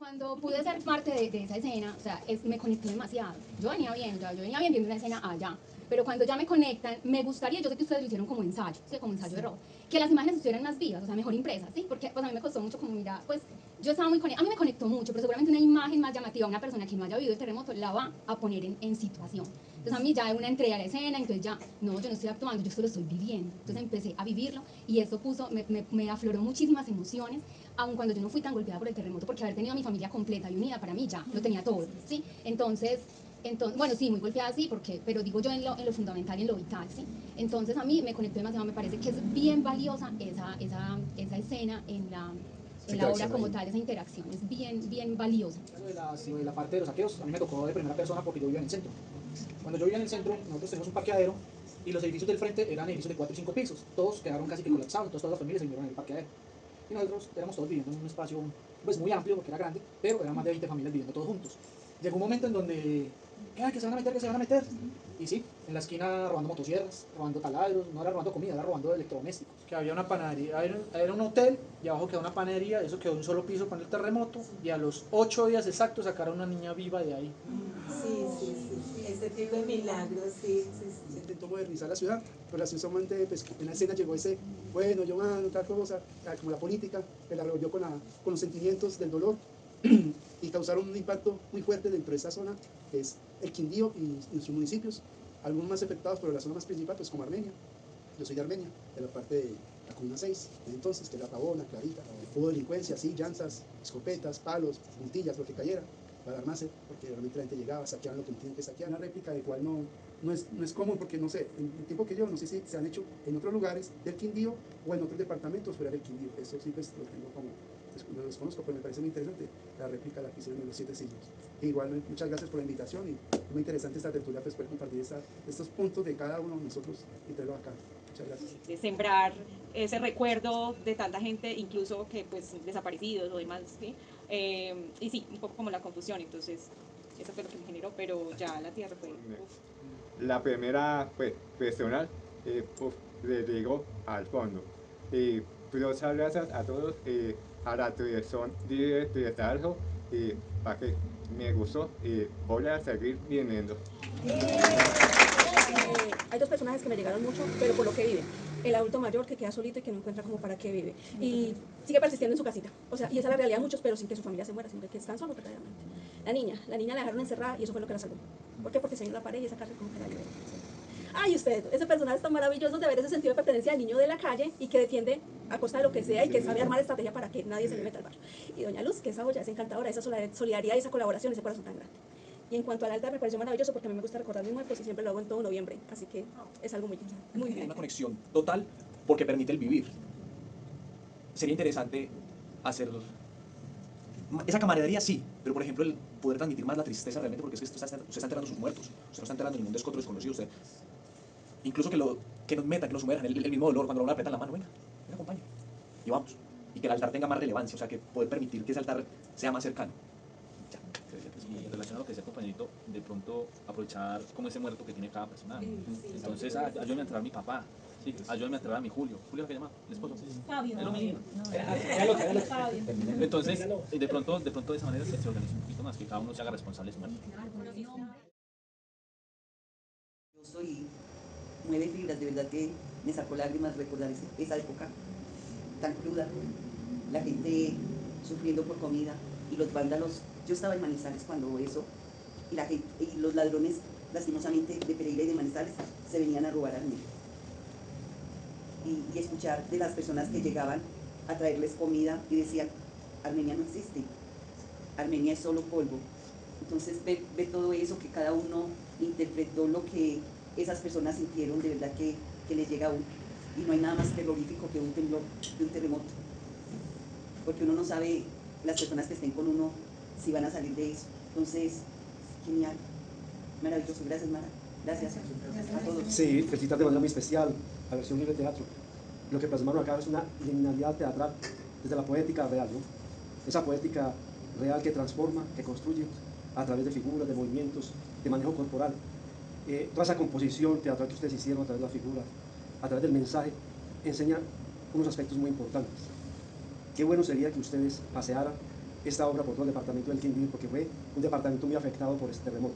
Cuando pude ser parte de esa escena, o sea, me conecté demasiado. Yo venía bien, yo venía bien viendo una escena allá. Pero cuando ya me conectan, me gustaría, yo sé que ustedes lo hicieron como ensayo, ¿sí? Como ensayo de robo, que las imágenes estuvieran más vivas, o sea, mejor impresas, ¿sí? Porque pues a mí me costó mucho como mirar, pues yo estaba muy conectada, a mí me conectó mucho, pero seguramente una imagen más llamativa, una persona que no haya vivido el terremoto, la va a poner en situación. Entonces a mí ya una entrega a la escena, entonces ya, no, yo no estoy actuando, yo solo estoy viviendo. Entonces empecé a vivirlo y eso me afloró muchísimas emociones, aun cuando yo no fui tan golpeada por el terremoto, porque haber tenido a mi familia completa y unida para mí ya lo tenía todo, ¿sí? Entonces, bueno, sí, muy golpeada, sí, pero digo yo en lo fundamental y en lo vital, ¿sí? Entonces a mí me conectó demasiado, me parece que es bien valiosa esa escena en la obra como tal, esa interacción, es bien valiosa. Lo de la parte de los saqueos, a mí me tocó de primera persona porque yo vivía en el centro. Cuando yo vivía en el centro, nosotros teníamos un parqueadero y los edificios del frente eran edificios de 4 y 5 pisos. Todos quedaron casi que colapsados, entonces todas las familias se vinieron en el parqueadero. Y nosotros éramos todos viviendo en un espacio pues muy amplio porque era grande, pero eran más de 20 familias viviendo todos juntos. Llegó un momento en donde, ¿qué? ¿Que se van a meter? ¿Que se van a meter? Y sí, en la esquina robando motosierras, robando taladros, no era robando comida, era robando electrodomésticos. Que había una panadería, era un hotel y abajo quedó una panadería, eso quedó en un solo piso con el terremoto y a los 8 días exactos sacaron a una niña viva de ahí. Sí, ese tipo de milagros, sí. Se intentó modernizar la ciudad, pero lastimosamente pues, en la escena llegó ese, bueno, yo mando tal cosa, como la política, que la revolvió con los sentimientos del dolor y causaron un impacto muy fuerte dentro de esa zona, que es el Quindío y sus municipios, algunos más afectados, pero la zona más principal, pues como Armenia. Yo soy de Armenia, de la parte de la Comuna 6, entonces, que era Pavona, Clarita, hubo delincuencia, sí, llanzas, escopetas, palos, puntillas, lo que cayera, para armarse, porque realmente la gente llegaba, saqueaban lo que tienen que saquear. Una réplica de cual no es común, porque no sé, en el tiempo que yo, no sé si se han hecho en otros lugares del Quindío o en otros departamentos fuera del Quindío. Eso sí, pues lo tengo como, lo desconozco, pero me parece muy interesante la réplica la que hicieron en los 7 siglos. E igual, muchas gracias por la invitación y es muy interesante esta tertulia, pues poder compartir estos puntos de cada uno de nosotros y traerlo acá. Muchas gracias. De sembrar ese recuerdo de tanta gente, incluso que pues desaparecidos o demás, ¿sí? Y sí, un poco como la confusión, entonces eso fue lo que me generó, pero ya la tierra fue... La primera pues, personal le llegó al fondo. Muchas gracias a todos, a la dirección de algo, para que me gustó y voy a seguir viniendo. Hay dos personajes que me llegaron mucho, pero por lo que viven. El adulto mayor que queda solito y que no encuentra como para qué vive. Y sigue persistiendo en su casita. O sea, y esa es la realidad de muchos, pero sin que su familia se muera, sino que están solos verdaderamente. La niña la dejaron encerrada y eso fue lo que la salvó. ¿Por qué? Porque se vino la pared y esa cárcel como que la ayudó. Ay, usted, ese personaje es tan maravilloso de ver ese sentido de pertenencia del niño de la calle y que defiende a costa de lo que sea y que sabe armar estrategia para que nadie se le meta al barrio. Y doña Luz, que esa olla es encantadora, esa solidaridad y esa colaboración, ese corazón tan grande. Y en cuanto al altar, me pareció maravilloso porque a mí me gusta recordar mis muertos y siempre lo hago en todo noviembre. Así que es algo muy bien. Una conexión total porque permite el vivir. Sería interesante hacer esa camaradería, sí, pero por ejemplo el poder transmitir más la tristeza realmente, porque es que usted está enterrando sus muertos, usted no está enterrando ningún desconocido desconocido, usted incluso que nos metan, que nos sumerjan el mismo dolor cuando uno le aprieta la mano, venga, acompaña y vamos, y que el altar tenga más relevancia, o sea, que poder permitir que ese altar sea más cercano. Y en relación a lo que decía el compañerito, de pronto aprovechar como ese muerto que tiene cada persona. Entonces, ayúdame a enterrar a mi papá, sí, ayúdame a enterrar a mi Julio. ¿Julio qué llama? ¿El esposo? Fabio. Es lo mismo. Fabio. Entonces, de pronto de esa manera se organiza un poquito más, que cada uno se haga responsable de su muerte. Yo soy mueve fibras, de verdad que me sacó lágrimas recordar esa época tan cruda, la gente sufriendo por comida y los vándalos. Yo estaba en Manizales cuando eso, y la gente, y los ladrones, lastimosamente, de Pereira y de Manizales, se venían a robar a Armenia. Y escuchar de las personas que llegaban a traerles comida y decían, Armenia no existe, Armenia es solo polvo. Entonces ve todo eso, que cada uno interpretó lo que esas personas sintieron, de verdad que les llega a uno. Y no hay nada más terrorífico que un temblor, que un terremoto. Porque uno no sabe las personas que estén con uno si van a salir de eso. Entonces, genial, maravilloso. Gracias, Mara. Gracias a todos. Sí, felicitar de manera muy especial a la versión libre de teatro. Lo que plasmaron acá es una linealidad teatral desde la poética real, ¿no? Esa poética real que transforma, que construye a través de figuras, de movimientos, de manejo corporal. Toda esa composición teatral que ustedes hicieron a través de la figura, a través del mensaje, enseña unos aspectos muy importantes. Qué bueno sería que ustedes pasearan esta obra por todo el departamento del Quindío, porque fue un departamento muy afectado por este terremoto.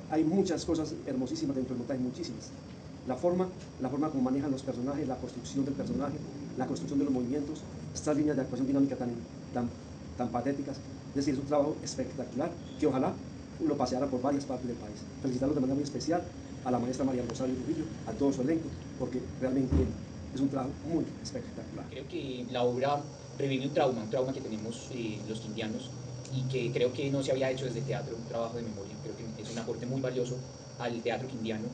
Hay muchas cosas hermosísimas dentro del montaje, muchísimas. La forma como manejan los personajes, la construcción del personaje, la construcción de los movimientos, estas líneas de actuación dinámica tan patéticas. Es decir, es un trabajo espectacular que ojalá lo paseara por varias partes del país. Felicitarlos de manera muy especial a la maestra María Rosario Trujillo, a todo su elenco, porque realmente es un trabajo muy espectacular. Creo que la obra revive un trauma que tenemos los quindianos y que creo que no se había hecho desde el teatro, un trabajo de memoria. Creo que es un aporte muy valioso al teatro quindiano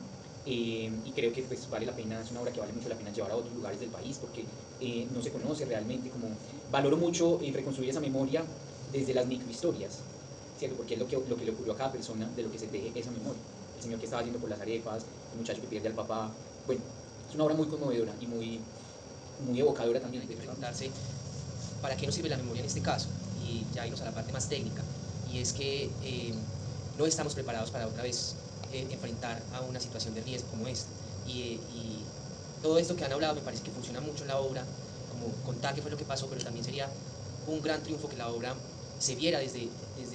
y creo que pues vale la pena, es una obra que vale mucho la pena llevar a otros lugares del país porque no se conoce realmente. Como valoro mucho reconstruir esa memoria desde las microhistorias, ¿cierto? Porque es lo que le ocurrió a cada persona, de lo que se teje esa memoria. El señor que estaba yendo por las arepas, el muchacho que pierde al papá. Bueno, es una obra muy conmovedora y muy evocadora también. De preguntarse para qué nos sirve la memoria en este caso, y ya irnos a la parte más técnica, y es que no estamos preparados para otra vez enfrentar a una situación de riesgo como esta, y todo esto que han hablado me parece que funciona mucho en la obra, como contar qué fue lo que pasó, pero también sería un gran triunfo que la obra se viera desde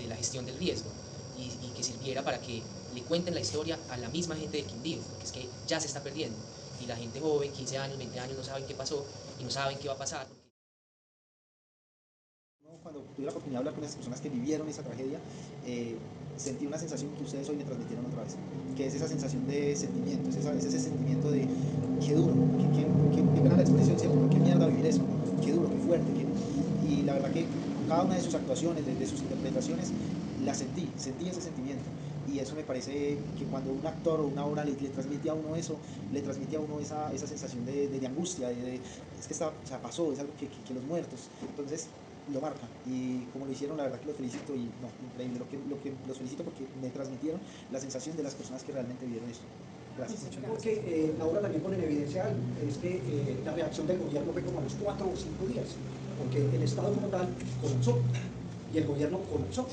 la gestión del riesgo, y que sirviera para que le cuenten la historia a la misma gente del Quindío, porque es que ya se está perdiendo, y la gente joven, 15 años, 20 años, no saben qué pasó, y no saben qué va a pasar. Cuando tuve la oportunidad de hablar con esas personas que vivieron esa tragedia, sentí una sensación que ustedes hoy me transmitieron otra vez, que es esa sensación de sentimiento, es ese sentimiento de qué duro, qué pena la expresión, ¿cierto? Qué mierda vivir eso, qué duro, qué fuerte, y la verdad que con cada una de sus actuaciones, de sus interpretaciones, sentí ese sentimiento. Y eso me parece que cuando un actor o una obra le transmite a uno eso, le transmite a uno esa sensación de angustia, es que está, o sea, pasó, es algo que los muertos, entonces lo marca. Y como lo hicieron, la verdad que los felicito, y no, increíble, los felicito porque me transmitieron la sensación de las personas que realmente vivieron eso. Gracias. Porque la obra también pone en evidencia algo, es que la reacción del gobierno fue como a los 4 o 5 días, porque el Estado como tal colapsó y el gobierno colapsó.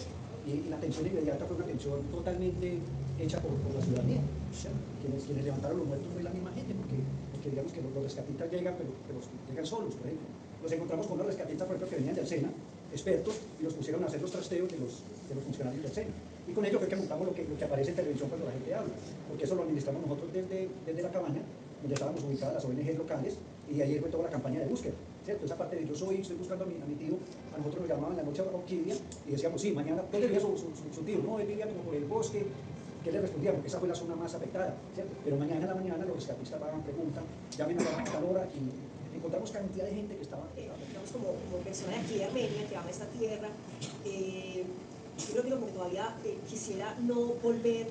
Y la atención inmediata fue una atención totalmente hecha por la ciudadanía. Quienes levantaron los muertos fue la misma gente, porque digamos que los rescatistas llegan, pero llegan solos, por ejemplo. Nos encontramos con unos rescatistas, por ejemplo, que venían del SENA, expertos, y los pusieron a hacer los trasteos de los funcionarios del SENA. Y con ello fue que montamos lo que aparece en televisión cuando la gente habla, porque eso lo administramos nosotros desde la cabaña, donde estábamos ubicadas las ONGs locales, y ahí fue toda la campaña de búsqueda, ¿cierto? Esa parte de estoy buscando a mi tío, a nosotros nos llamaban la noche a Orquídea, y decíamos, sí, mañana, ¿dónde vivía su tío? No, él vivía como por el bosque. ¿Qué le respondíamos? Esa fue la zona más afectada, ¿cierto? Pero mañana en la mañana los rescatistas preguntan, llamen a tal hora, y encontramos cantidad de gente que estaba digamos, como persona de aquí de Armenia, que ama esta tierra, yo creo que todavía quisiera no volver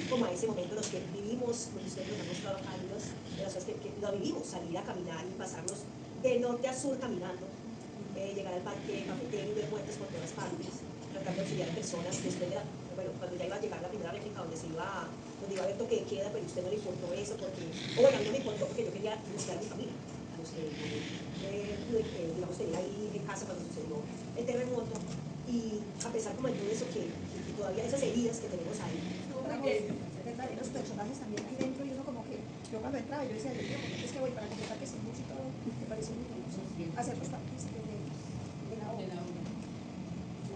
como a ese momento en los que vivimos, con ustedes nos hemos trabajado, de las cosas que lo vivimos, salir a caminar y pasarnos de norte a sur caminando, llegar al parque cafetero y ver muertes por todas partes, tratar de auxiliar a personas después de cuando ya iba a llegar la primera réplica donde iba a haber toque de queda, pero a usted no le importó eso, porque, o bueno, a mí no me importó porque yo quería buscar a mi familia, a los que digamos, tenía ahí en casa cuando sucedió el terremoto, y a pesar como de todo eso que todavía esas heridas que tenemos ahí. Los personajes también aquí dentro, y uno como que, yo cuando entraba, yo decía, Dios mío, es que voy para completar que sin música, me pareció muy hermoso hacer los partícipes de la obra.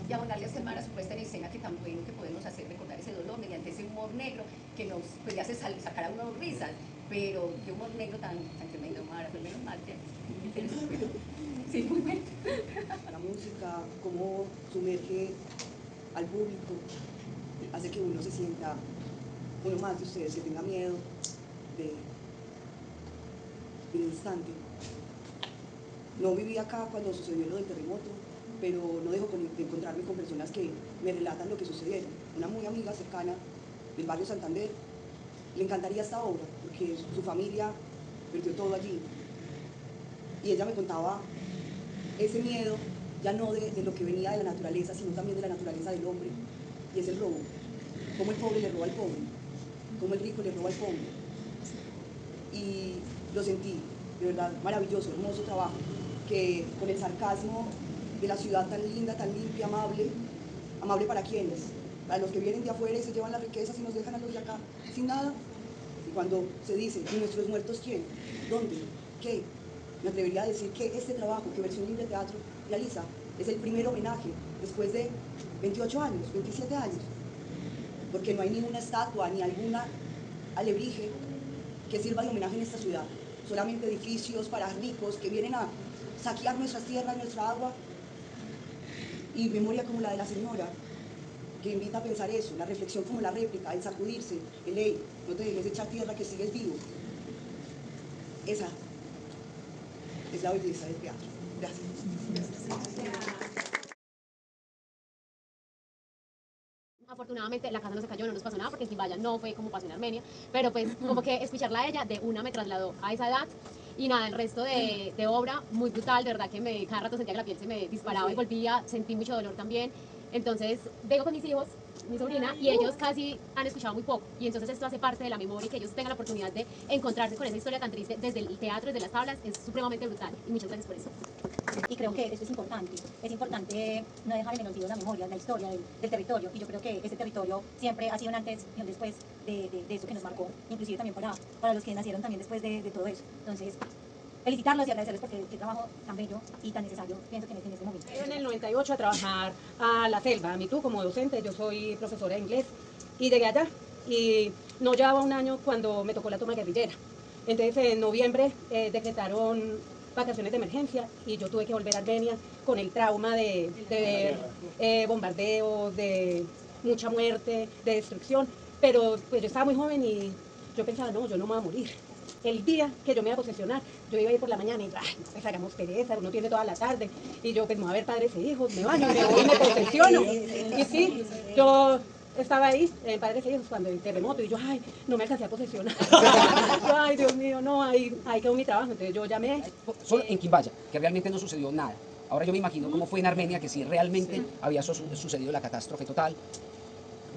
Y abonarle a Selmara su puesta en escena, que tan bueno que podemos hacer recordar ese dolor mediante ese humor negro que nos, pues ya se sacar a uno risas, pero qué humor negro tan tremendo, Mara, pues menos mal que sí, muy bien. La música, cómo sumerge al público, hace que uno se sienta, uno más de ustedes, que tenga miedo del instante. No viví acá cuando sucedió lo del terremoto, pero no dejo de encontrarme con personas que me relatan lo que sucedieron. Una muy amiga cercana del barrio Santander, le encantaría esta obra, porque su familia perdió todo allí. Y ella me contaba ese miedo, ya no de lo que venía de la naturaleza, sino también de la naturaleza del hombre, y es el robo. Cómo el pobre le roba al pobre, cómo el rico le roba al pobre. Y lo sentí, de verdad, maravilloso, hermoso trabajo, que con el sarcasmo de la ciudad tan linda, tan limpia, amable para quienes, para los que vienen de afuera y se llevan las riquezas y nos dejan a los de acá sin nada. Y cuando se dice, ¿y nuestros muertos quién? ¿Dónde? ¿Qué? Me atrevería a decir que este trabajo que Versión Libre Teatro realiza Es el primer homenaje después de 28 años, 27 años, porque no hay ninguna estatua ni alguna alebrije que sirva de homenaje en esta ciudad, solamente edificios para ricos que vienen a saquear nuestras tierras, nuestra agua, y memoria como la de la señora, que invita a pensar eso, la reflexión como la réplica, el sacudirse, el hey, no te dejes echar tierra que sigues vivo. Esa es la belleza del teatro. Gracias. Afortunadamente la casa no se cayó, no nos pasó nada porque en Quimbaya no fue como pasó en Armenia, pero pues como que escucharla a ella de una me trasladó a esa edad y nada, el resto de obra muy brutal, de verdad que cada rato sentía que la piel se me disparaba y volvía, sentí mucho dolor también, entonces vengo con mis hijos, mi sobrina, y ellos casi han escuchado muy poco y entonces esto hace parte de la memoria y que ellos tengan la oportunidad de encontrarse con esa historia tan triste desde el teatro, desde las tablas, es supremamente brutal y muchas gracias por eso. Y creo que eso es importante no dejar en el olvido la memoria, la historia del territorio, y yo creo que ese territorio siempre ha sido un antes y un después de eso que nos marcó, inclusive también para los que nacieron también después de todo eso. Entonces, felicitarlos y agradecerles porque el trabajo tan bello y tan necesario pienso que en este momento. Yo en el 98 a trabajar a la selva, a mí tú como docente, yo soy profesora de inglés, y llegué allá y no llevaba un año cuando me tocó la toma guerrillera. Entonces en noviembre decretaron vacaciones de emergencia y yo tuve que volver a Armenia con el trauma de ver bombardeos, de mucha muerte, de destrucción, pero pues yo estaba muy joven y yo pensaba, no, yo no me voy a morir. El día que yo me iba a posesionar, yo iba a ir por la mañana y ay, no, pues hagamos pereza, uno tiene toda la tarde, y yo pues me voy a ver padres e hijos, me baño, me voy y me posesiono. Y sí, yo estaba ahí en Padres e Hijos cuando el terremoto y yo, ay, no me alcancé a posesionar. Yo, ay, Dios mío, no, ahí quedó mi trabajo. Entonces yo llamé. Solo en Quimbaya, que realmente no sucedió nada. Ahora yo me imagino cómo fue en Armenia, que sí realmente había sucedido la catástrofe total.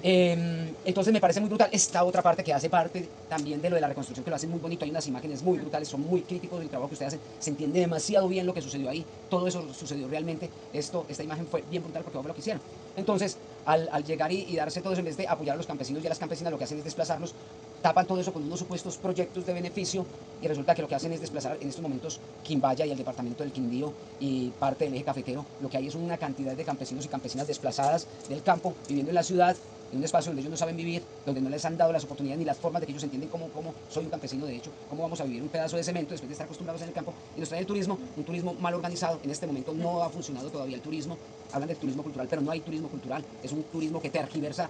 Entonces me parece muy brutal esta otra parte que hace parte también de lo de la reconstrucción, que lo hacen muy bonito. Hay unas imágenes muy brutales, son muy críticos del trabajo que ustedes hacen, se entiende demasiado bien lo que sucedió ahí, todo eso sucedió realmente. Esta imagen fue bien brutal porque fue lo que hicieron. Entonces al llegar y darse todo eso, en vez de apoyar a los campesinos y a las campesinas, lo que hacen es desplazarlos, tapan todo eso con unos supuestos proyectos de beneficio y resulta que lo que hacen es desplazar en estos momentos Quimbaya y el departamento del Quindío y parte del eje cafetero. Lo que hay es una cantidad de campesinos y campesinas desplazadas del campo, viviendo en la ciudad, en un espacio donde ellos no saben vivir, donde no les han dado las oportunidades ni las formas de que ellos entienden cómo soy un campesino de hecho, cómo vamos a vivir un pedazo de cemento después de estar acostumbrados en el campo, y nos trae el turismo, un turismo mal organizado. En este momento no ha funcionado todavía el turismo, hablan de turismo cultural, pero no hay turismo cultural, es un turismo que tergiversa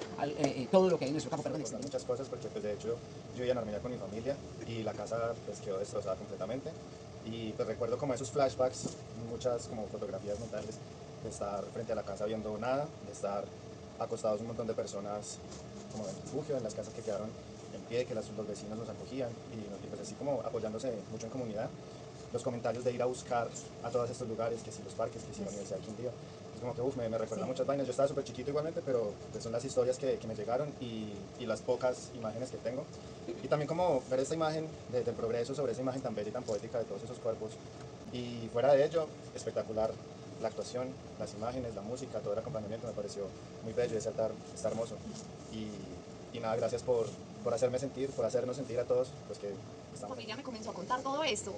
todo lo que hay en nuestro campo. Perdón, muchas cosas, porque pues de hecho yo vivía en Armenia con mi familia y la casa pues quedó destrozada completamente, y pues recuerdo como esos flashbacks, muchas como fotografías mentales de estar frente a la casa viendo nada, de estar acostados un montón de personas como en refugio, en las casas que quedaron en pie, que los vecinos nos acogían y pues así como apoyándose mucho en comunidad. Los comentarios de ir a buscar a todos estos lugares, que si los parques, que si la Universidad de Quindío, es como que me recuerda muchas vainas. Yo estaba súper chiquito igualmente, pero pues son las historias que me llegaron y las pocas imágenes que tengo. Y también como ver esta imagen del progreso, sobre esa imagen tan bella y tan poética de todos esos cuerpos. Y fuera de ello, espectacular la actuación, las imágenes, la música, todo el acompañamiento me pareció muy bello, ese altar está hermoso. Y nada, gracias por hacerme sentir, por hacernos sentir a todos los que estamos. Mi familia me comenzó a contar todo esto,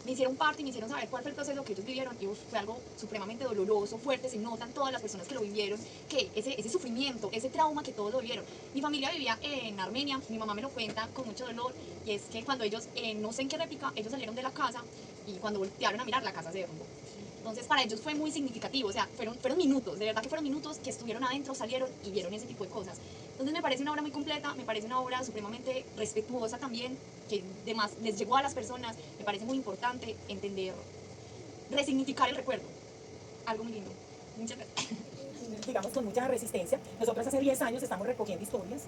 me hicieron parte y me hicieron saber cuál fue el proceso que ellos vivieron, y fue algo supremamente doloroso, fuerte, se notan todas las personas que lo vivieron, que ese sufrimiento, ese trauma que todos lo vivieron. Mi familia vivía en Armenia, mi mamá me lo cuenta con mucho dolor, y es que cuando ellos, no sé en qué réplica, ellos salieron de la casa y cuando voltearon a mirar, la casa se derrumbó. Entonces para ellos fue muy significativo, o sea, fueron minutos, de verdad que fueron minutos que estuvieron adentro, salieron y vieron ese tipo de cosas. Entonces me parece una obra muy completa, me parece una obra supremamente respetuosa también, que además les llegó a las personas, me parece muy importante entender, resignificar el recuerdo, algo muy lindo. Muchas gracias. Digamos con mucha resistencia. Nosotros hace 10 años estamos recogiendo historias,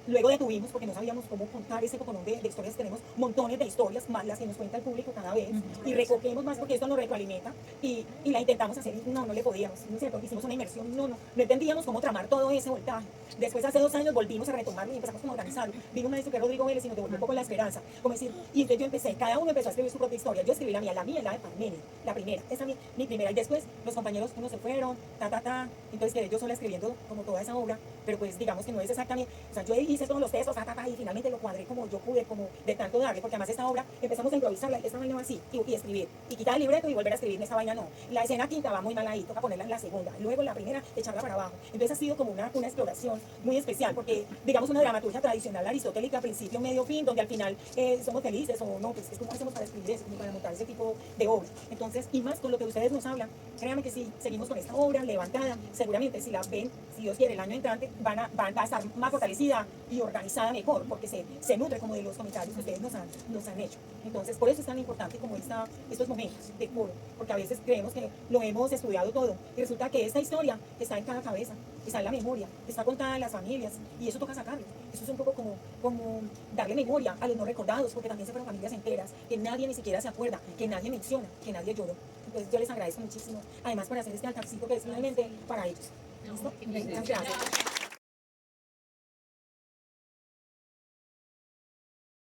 luego detuvimos porque no sabíamos cómo contar ese poconón de historias. Tenemos montones de historias, más las que nos cuenta el público cada vez, y recogemos más porque esto nos retroalimenta, y la intentamos hacer y no le podíamos, ¿no es cierto? Hicimos una inmersión, no entendíamos cómo tramar todo ese voltaje. Después hace 2 años volvimos a retomarlo y empezamos como a organizarlo. Vino un maestro que es Rodrigo Vélez y nos devolvió un poco la esperanza, como decir, y entonces yo empecé, cada uno empezó a escribir su propia historia. Yo escribí la mía es la de Armenia, la primera, esa es mi primera, y después los compañeros unos se fueron, entonces quedé yo sola escribiendo como toda esa obra, pero pues digamos que no es exactamente, o sea, yo he hice todos los textos, y finalmente lo cuadré como yo pude, como de tanto darle, porque además esta obra empezamos a improvisarla, esta vaina va así, y escribir, y quitar el libreto y volver a escribir, esta vaina no. La escena quinta va muy mal ahí, toca ponerla en la segunda, luego la primera, echarla para abajo. Entonces ha sido como una exploración muy especial, porque digamos una dramaturgia tradicional aristotélica, principio, medio, fin, donde al final somos felices o no, pues es como hacemos para escribir eso, como para montar ese tipo de obra. Entonces, y más con lo que ustedes nos hablan, créanme que si seguimos con esta obra levantada, seguramente si la ven, si Dios quiere, el año entrante, va a estar más fortalecida y organizada mejor, porque se nutre como de los comentarios que ustedes nos han hecho. Entonces, por eso es tan importante como estos momentos de foro, porque a veces creemos que lo hemos estudiado todo, y resulta que esta historia está en cada cabeza, está en la memoria, está contada en las familias, y eso toca sacarlo. Eso es un poco como darle memoria a los no recordados, porque también se fueron familias enteras, que nadie ni siquiera se acuerda, que nadie menciona, que nadie lloró. Entonces yo les agradezco muchísimo, además por hacer este altarcito que es finalmente para ellos. ¿Listo? Muchas gracias.